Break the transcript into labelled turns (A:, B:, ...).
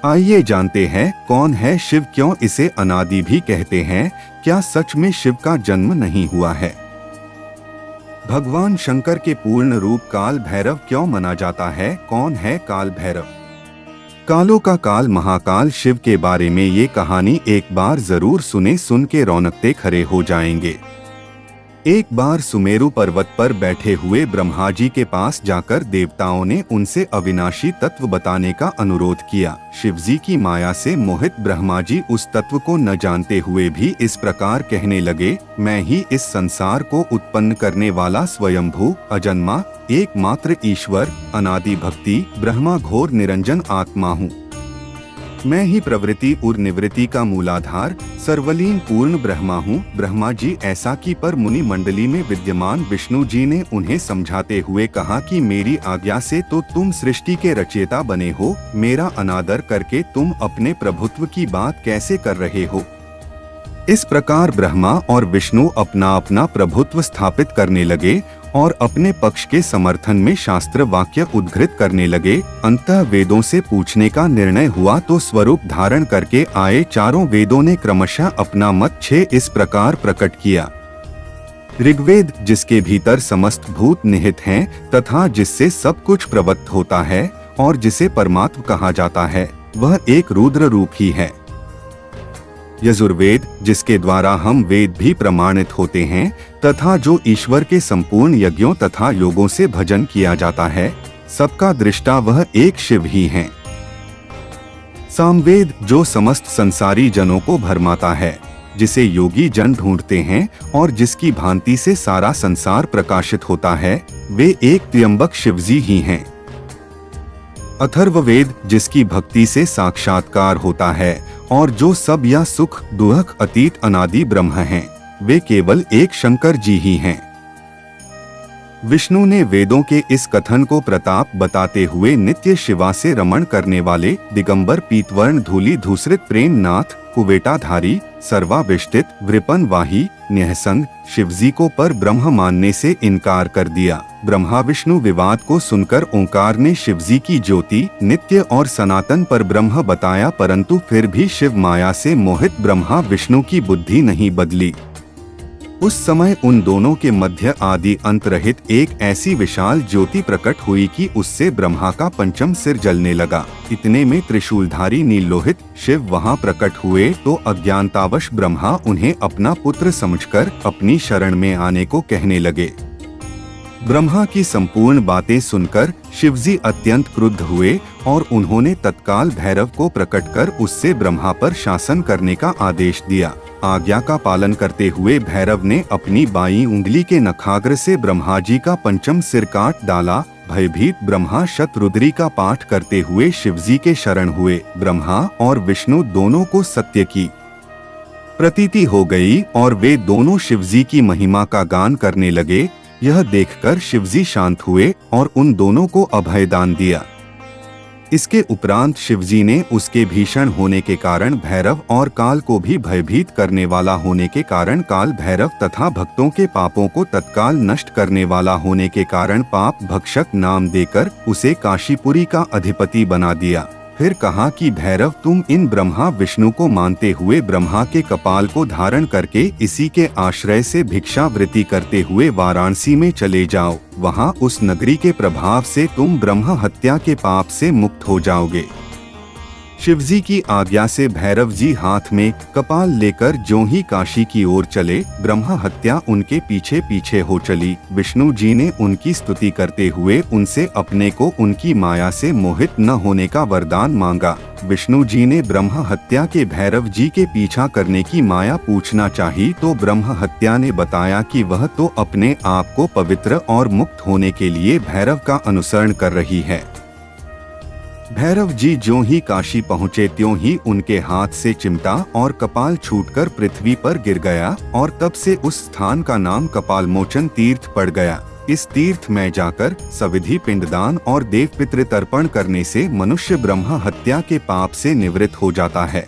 A: आइए जानते हैं कौन है शिव, क्यों इसे अनादि भी कहते हैं। क्या सच में शिव का जन्म नहीं हुआ है? भगवान शंकर के पूर्ण रूप काल भैरव क्यों माना जाता है? कौन है काल भैरव? कालों का काल महाकाल शिव के बारे में ये कहानी एक बार जरूर सुने, सुन के रौनकते खड़े हो जाएंगे। एक बार सुमेरु पर्वत पर बैठे हुए ब्रह्मा जी के पास जाकर देवताओं ने उनसे अविनाशी तत्व बताने का अनुरोध किया। शिवजी की माया से मोहित ब्रह्मा जी उस तत्व को न जानते हुए भी इस प्रकार कहने लगे, मैं ही इस संसार को उत्पन्न करने वाला स्वयंभू अजन्मा एकमात्र ईश्वर अनादि भक्ति ब्रह्मा घोर निरंजन आत्मा हूँ। मैं ही प्रवृत्ति और निवृत्ति का मूलाधार सर्वलीन पूर्ण ब्रह्मा हूँ। ब्रह्मा जी ऐसा कि पर मुनि मंडली में विद्यमान विष्णु जी ने उन्हें समझाते हुए कहा कि मेरी आज्ञा से तो तुम सृष्टि के रचयिता बने हो, मेरा अनादर करके तुम अपने प्रभुत्व की बात कैसे कर रहे हो? इस प्रकार ब्रह्मा और विष्णु अपना अपना प्रभुत्व स्थापित करने लगे और अपने पक्ष के समर्थन में शास्त्र वाक्य उद्धृत करने लगे। अंतः वेदों से पूछने का निर्णय हुआ तो स्वरूप धारण करके आए चारों वेदों ने क्रमशः अपना मत 6 इस प्रकार प्रकट किया। ऋग्वेद, जिसके भीतर समस्त भूत निहित हैं तथा जिससे सब कुछ प्रवत्त होता है और जिसे परमात्मा कहा जाता है, वह एक रुद्र रूप ही है। यजुर्वेद, जिसके द्वारा हम वेद भी प्रमाणित होते हैं तथा जो ईश्वर के संपूर्ण यज्ञों तथा योगों से भजन किया जाता है, सबका दृष्टा वह एक शिव ही है। सामवेद, जो समस्त संसारी जनों को भरमाता है, जिसे योगी जन ढूंढते हैं और जिसकी भांति से सारा संसार प्रकाशित होता है, वे एक त्र्यंबक शिवजी ही हैं। अथर्ववेद, जिसकी भक्ति से साक्षात्कार होता है और जो सब या सुख दुख अतीत अनादि ब्रह्म हैं, वे केवल एक शंकर जी ही हैं। विष्णु ने वेदों के इस कथन को प्रताप बताते हुए नित्य शिवा से रमण करने वाले दिगंबर पीतवर्ण धूलि धूसरित प्रेम नाथ कुवेटाधारी सर्वाविष्टित वृपन वाही न्यायसंग शिवजी को पर ब्रह्म मानने से इनकार कर दिया। ब्रह्मा विष्णु विवाद को सुनकर ओंकार ने शिवजी की ज्योति नित्य और सनातन पर ब्रह्म बताया, परंतु फिर भी शिव माया से मोहित ब्रह्मा विष्णु की बुद्धि नहीं बदली। उस समय उन दोनों के मध्य आदि अंत रहित एक ऐसी विशाल ज्योति प्रकट हुई कि उससे ब्रह्मा का पंचम सिर जलने लगा। इतने में त्रिशूलधारी नीलोहित शिव वहां प्रकट हुए तो अज्ञानतावश ब्रह्मा उन्हें अपना पुत्र समझकर अपनी शरण में आने को कहने लगे। ब्रह्मा की संपूर्ण बातें सुनकर शिवजी अत्यंत क्रुद्ध हुए और उन्होंने तत्काल भैरव को प्रकट कर उससे ब्रह्मा पर शासन करने का आदेश दिया। आज्ञा का पालन करते हुए भैरव ने अपनी बाईं उंगली के नखाग्र से ब्रह्मा जी का पंचम सिर काट डाला। भयभीत ब्रह्मा शतरुद्री का पाठ करते हुए शिवजी के शरण हुए। ब्रह्मा और विष्णु दोनों को सत्य की प्रतीति हो गई और वे दोनों शिवजी की महिमा का गान करने लगे। यह देखकर शिवजी शांत हुए और उन दोनों को अभयदान दिया। इसके उपरांत शिवजी ने उसके भीषण होने के कारण भैरव और काल को भी भयभीत करने वाला होने के कारण काल भैरव तथा भक्तों के पापों को तत्काल नष्ट करने वाला होने के कारण पाप भक्षक नाम देकर उसे काशीपुरी का अधिपति बना दिया। फिर कहा कि भैरव, तुम इन ब्रह्मा विष्णु को मानते हुए ब्रह्मा के कपाल को धारण करके इसी के आश्रय से भिक्षावृत्ति करते हुए वाराणसी में चले जाओ। वहां उस नगरी के प्रभाव से तुम ब्रह्म हत्या के पाप से मुक्त हो जाओगे। शिवजी की आज्ञा से भैरव जी हाथ में कपाल लेकर ज्यों ही काशी की ओर चले, ब्रह्म हत्या उनके पीछे पीछे हो चली। विष्णु जी ने उनकी स्तुति करते हुए उनसे अपने को उनकी माया से मोहित न होने का वरदान मांगा। विष्णु जी ने ब्रह्म हत्या के भैरव जी के पीछा करने की माया पूछना चाही तो ब्रह्म हत्या ने बताया कि वह तो अपने आप को पवित्र और मुक्त होने के लिए भैरव का अनुसरण कर रही है। भैरव जी ज्यों ही काशी पहुँचे त्यों ही उनके हाथ से चिमटा और कपाल छूटकर पृथ्वी पर गिर गया और तब से उस स्थान का नाम कपालमोचन तीर्थ पड़ गया। इस तीर्थ में जाकर सविधि पिंडदान और देव पितृ तर्पण करने से मनुष्य ब्रह्म हत्या के पाप से निवृत्त हो जाता है।